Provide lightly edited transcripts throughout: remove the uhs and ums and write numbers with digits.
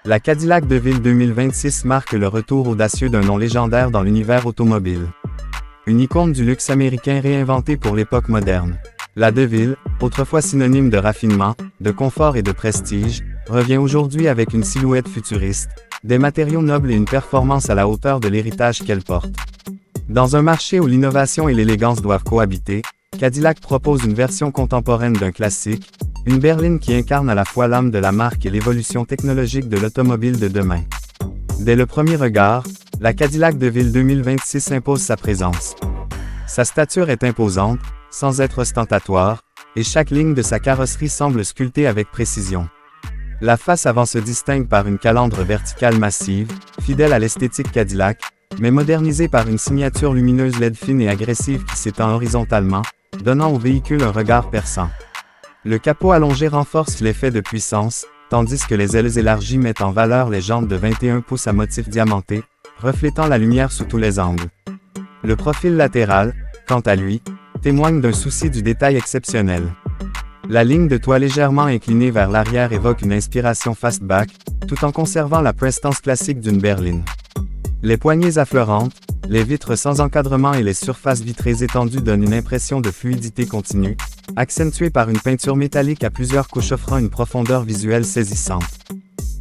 La Cadillac DeVille 2026 marque le retour audacieux d'un nom légendaire dans l'univers automobile. Une icône du luxe américain réinventée pour l'époque moderne. La DeVille, autrefois synonyme de raffinement, de confort et de prestige, revient aujourd'hui avec une silhouette futuriste, des matériaux nobles et une performance à la hauteur de l'héritage qu'elle porte. Dans un marché où l'innovation et l'élégance doivent cohabiter, Cadillac propose une version contemporaine d'un classique, une berline qui incarne à la fois l'âme de la marque et l'évolution technologique de l'automobile de demain. Dès le premier regard, la Cadillac DeVille 2026 impose sa présence. Sa stature est imposante, sans être ostentatoire, et chaque ligne de sa carrosserie semble sculptée avec précision. La face avant se distingue par une calandre verticale massive, fidèle à l'esthétique Cadillac, mais modernisée par une signature lumineuse LED fine et agressive qui s'étend horizontalement, donnant au véhicule un regard perçant. Le capot allongé renforce l'effet de puissance, tandis que les ailes élargies mettent en valeur les jantes de 21 pouces à motif diamanté, reflétant la lumière sous tous les angles. Le profil latéral, quant à lui, témoigne d'un souci du détail exceptionnel. La ligne de toit légèrement inclinée vers l'arrière évoque une inspiration fastback, tout en conservant la prestance classique d'une berline. Les poignées affleurantes, les vitres sans encadrement et les surfaces vitrées étendues donnent une impression de fluidité continue, accentuée par une peinture métallique à plusieurs couches offrant une profondeur visuelle saisissante.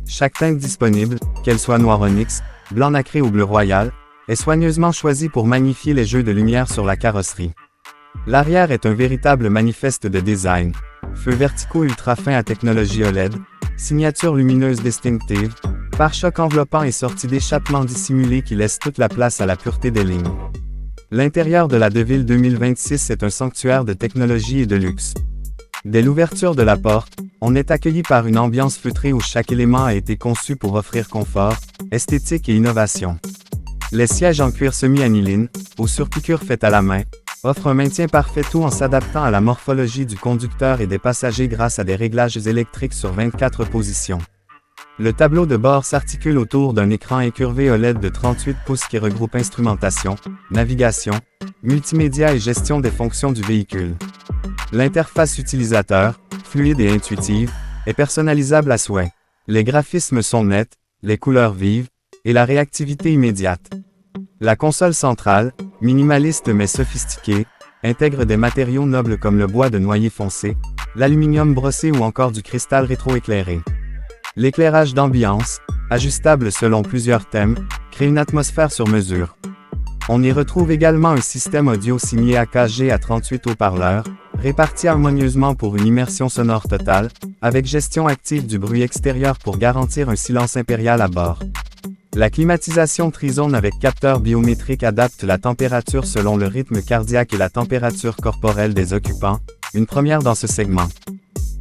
Chaque teinte disponible, qu'elle soit noir onyx, blanc nacré ou bleu royal, est soigneusement choisie pour magnifier les jeux de lumière sur la carrosserie. L'arrière est un véritable manifeste de design. Feux verticaux ultra fins à technologie OLED, signature lumineuse distinctive, pare-chocs enveloppant et sortie d'échappement dissimulé qui laisse toute la place à la pureté des lignes. L'intérieur de la DeVille 2026 est un sanctuaire de technologie et de luxe. Dès l'ouverture de la porte, on est accueilli par une ambiance feutrée où chaque élément a été conçu pour offrir confort, esthétique et innovation. Les sièges en cuir semi-aniline, aux surpiqûres faites à la main, offrent un maintien parfait tout en s'adaptant à la morphologie du conducteur et des passagers grâce à des réglages électriques sur 24 positions. Le tableau de bord s'articule autour d'un écran incurvé OLED de 38 pouces qui regroupe instrumentation, navigation, multimédia et gestion des fonctions du véhicule. L'interface utilisateur, fluide et intuitive, est personnalisable à souhait. Les graphismes sont nets, les couleurs vives, et la réactivité immédiate. La console centrale, minimaliste mais sophistiquée, intègre des matériaux nobles comme le bois de noyer foncé, l'aluminium brossé ou encore du cristal rétroéclairé. L'éclairage d'ambiance, ajustable selon plusieurs thèmes, crée une atmosphère sur mesure. On y retrouve également un système audio signé AKG à 38 haut-parleurs, répartis harmonieusement pour une immersion sonore totale, avec gestion active du bruit extérieur pour garantir un silence impérial à bord. La climatisation trizone avec capteur biométrique adapte la température selon le rythme cardiaque et la température corporelle des occupants, une première dans ce segment.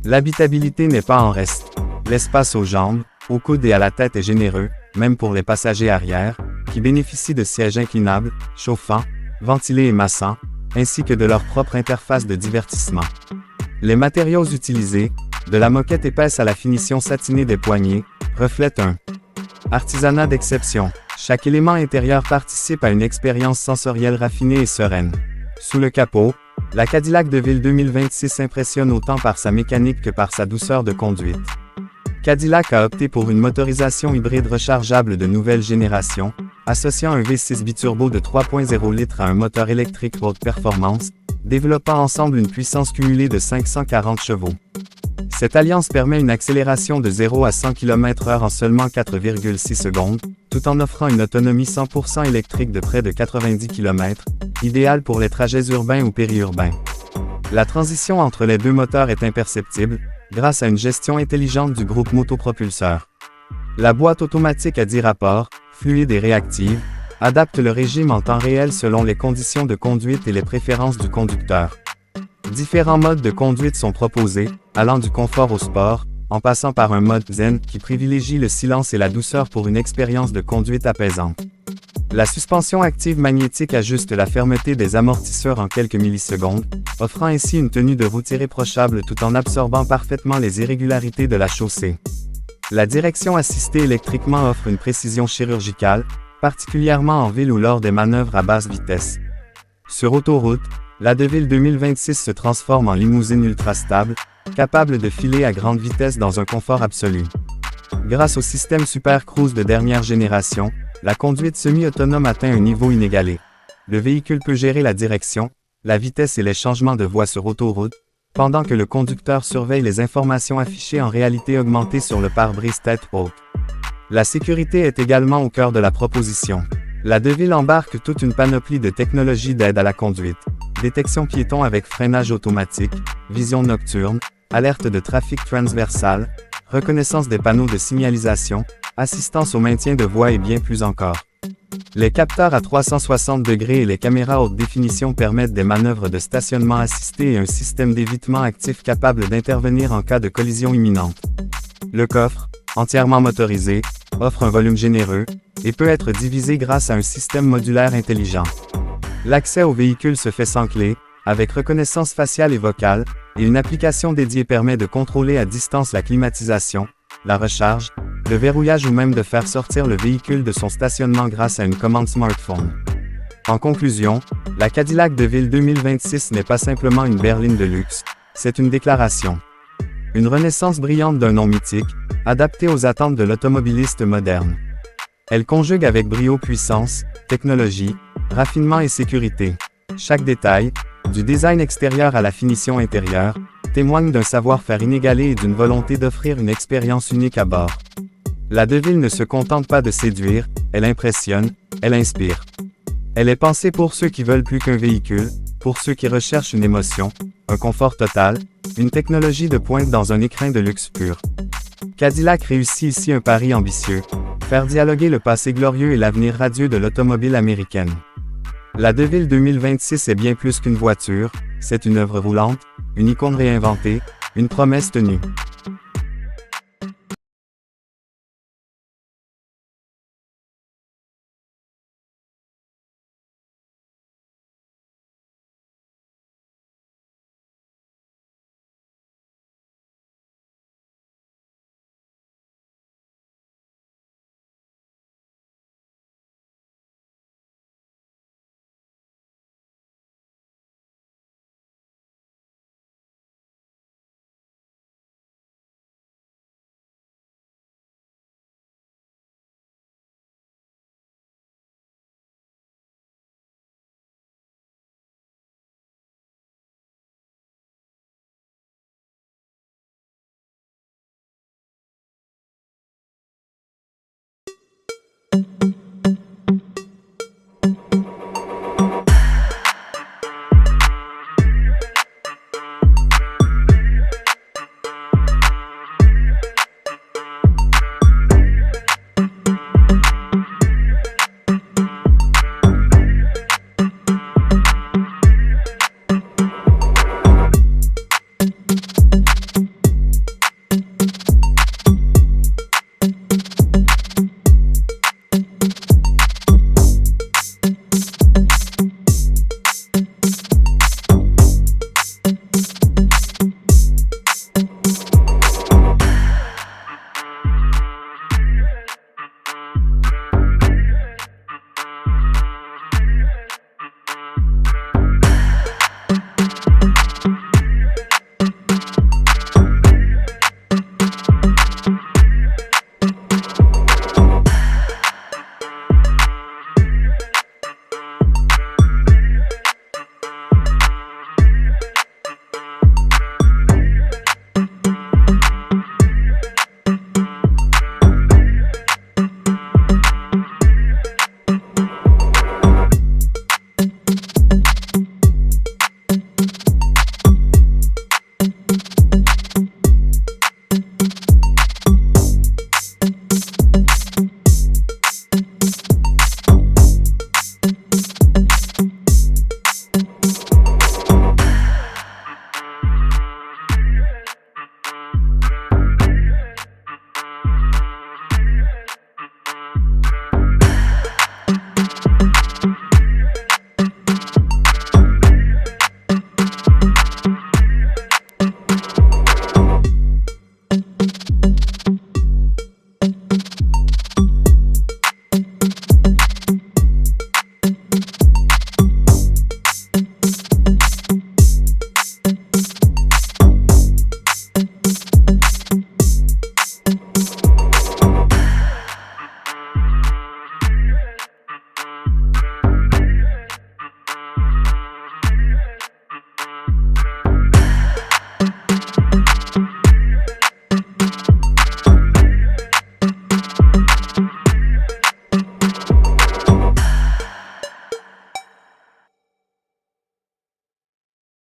L'habitabilité n'est pas en reste. L'espace aux jambes, aux coudes et à la tête est généreux, même pour les passagers arrière, qui bénéficient de sièges inclinables, chauffants, ventilés et massants, ainsi que de leur propre interface de divertissement. Les matériaux utilisés, de la moquette épaisse à la finition satinée des poignées, reflètent un artisanat d'exception. Chaque élément intérieur participe à une expérience sensorielle raffinée et sereine. Sous le capot, la Cadillac DeVille 2026 impressionne autant par sa mécanique que par sa douceur de conduite. Cadillac a opté pour une motorisation hybride rechargeable de nouvelle génération, associant un V6 biturbo de 3.0 litres à un moteur électrique haute performance, développant ensemble une puissance cumulée de 540 chevaux. Cette alliance permet une accélération de 0 à 100 km/h en seulement 4,6 secondes, tout en offrant une autonomie 100% électrique de près de 90 km, idéale pour les trajets urbains ou périurbains. La transition entre les deux moteurs est imperceptible, grâce à une gestion intelligente du groupe motopropulseur. La boîte automatique à 10 rapports, fluide et réactive, adapte le régime en temps réel selon les conditions de conduite et les préférences du conducteur. Différents modes de conduite sont proposés, allant du confort au sport, en passant par un mode zen qui privilégie le silence et la douceur pour une expérience de conduite apaisante. La suspension active magnétique ajuste la fermeté des amortisseurs en quelques millisecondes, offrant ainsi une tenue de route irréprochable tout en absorbant parfaitement les irrégularités de la chaussée. La direction assistée électriquement offre une précision chirurgicale, particulièrement en ville ou lors des manœuvres à basse vitesse. Sur autoroute, la DeVille 2026 se transforme en limousine ultra stable, capable de filer à grande vitesse dans un confort absolu. Grâce au système Super Cruise de dernière génération, la conduite semi-autonome atteint un niveau inégalé. Le véhicule peut gérer la direction, la vitesse et les changements de voie sur autoroute, pendant que le conducteur surveille les informations affichées en réalité augmentée sur le pare-brise tête haute. La sécurité est également au cœur de la proposition. La DeVille embarque toute une panoplie de technologies d'aide à la conduite. Détection piéton avec freinage automatique, vision nocturne, alerte de trafic transversal, reconnaissance des panneaux de signalisation, assistance au maintien de voie et bien plus encore. Les capteurs à 360 degrés et les caméras haute définition permettent des manœuvres de stationnement assistées et un système d'évitement actif capable d'intervenir en cas de collision imminente. Le coffre, entièrement motorisé, offre un volume généreux et peut être divisé grâce à un système modulaire intelligent. L'accès au véhicule se fait sans clé, avec reconnaissance faciale et vocale, et une application dédiée permet de contrôler à distance la climatisation, la recharge, le verrouillage ou même de faire sortir le véhicule de son stationnement grâce à une commande smartphone. En conclusion, la Cadillac DeVille 2026 n'est pas simplement une berline de luxe, c'est une déclaration. Une renaissance brillante d'un nom mythique, adaptée aux attentes de l'automobiliste moderne. Elle conjugue avec brio puissance, technologie, raffinement et sécurité. Chaque détail, du design extérieur à la finition intérieure, témoigne d'un savoir-faire inégalé et d'une volonté d'offrir une expérience unique à bord. La DeVille ne se contente pas de séduire, elle impressionne, elle inspire. Elle est pensée pour ceux qui veulent plus qu'un véhicule, pour ceux qui recherchent une émotion, un confort total, une technologie de pointe dans un écrin de luxe pur. Cadillac réussit ici un pari ambitieux, faire dialoguer le passé glorieux et l'avenir radieux de l'automobile américaine. La DeVille 2026 est bien plus qu'une voiture, c'est une œuvre roulante, une icône réinventée, une promesse tenue.